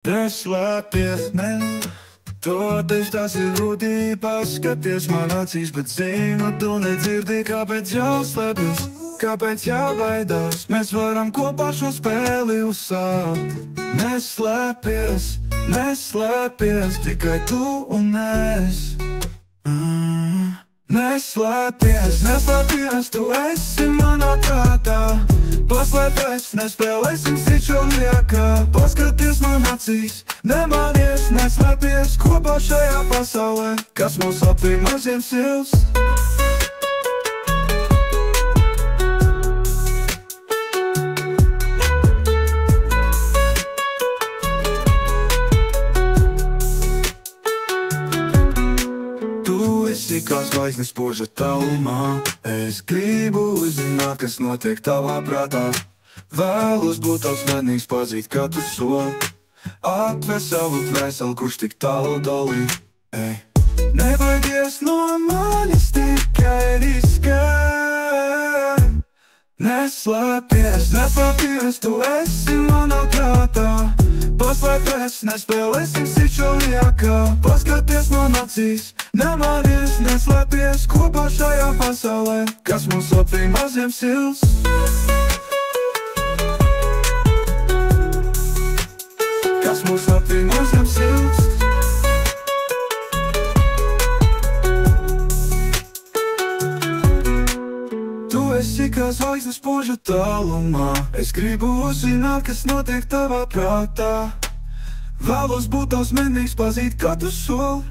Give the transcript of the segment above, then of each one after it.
Neslēpies, ne, toties tas ir grūti paskaties man acīs, bet zinu, tu nedzirdi, kāpēc jāslēpjas, kāpēc jābaidās. Mēs varam kopā šo spēli uzsākt. Neslēpies, neslēpies, tikai tu un es. Neslēpies, neslēpies, tu esi manā prātā. Paslēpies, nespēlēsim citu liekā. Paskaties man acīs, nemānies, neslēpies kopā šajā pasaulē, kas mūs apvij maziem sils. Kā zvaigznes spoža tālumā, es gribu uzzināt, kas notiek tavā prātā. Vēlos būt tavs mednīgs, pazīt katru soli, atver savu dvēseli, kurš tik tālu dolī. Nebaidies no manis, tikai riskē. Neslēpies, neslēpies, tu esi manā prātā. Paslēpies, nespēlēsim citu liekā. Paskaties man acīs, nemānies, neslēpies kopā šajā pasaulē, kas mūs apvij maziem sils. Kas mūs apvij maziem sils. Tu esi kā zvaigznes spoža tālumā, es gribu uzzināt, kas notiek tavā prātā. Vēlos būt tavs mednīgs, pazīt katru soli,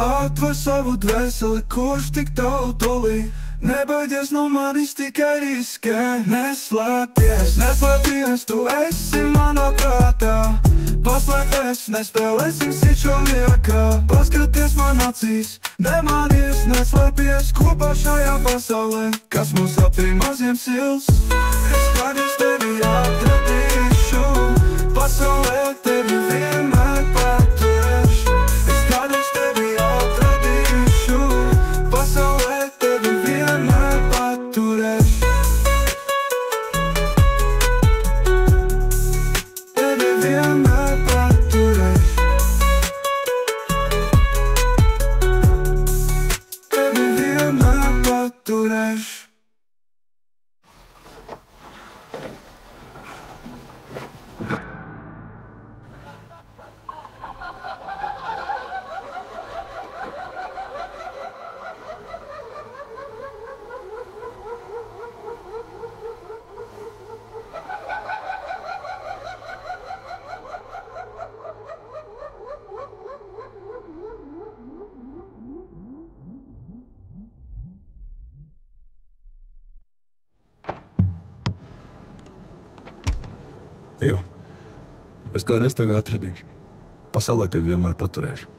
atver savu dvēseli, kurš tik tālu dolī. Nebaidies no manis, tikai riskē. Neslēpies, neslēpies, tu esi manā prātā. Paslēpies, nespēlēsim citu liekā. Paskaties man acīs, nemānies, neslēpies kopā šajā pasaulē, kas mūs apvij maziem sils. Es kādreiz tevi atradīšu, pasaulē tevi vienmēr paturēšu. Es kādreiz tevi atradīšu, pasaulē tevi vienmēr paturēšu. Tevi vienmēr paturēšu. Tevi vienmēr paturēšu. Jo, es kādreiz tevi atradīšu, pasaulē tevi vienmēr paturēšu.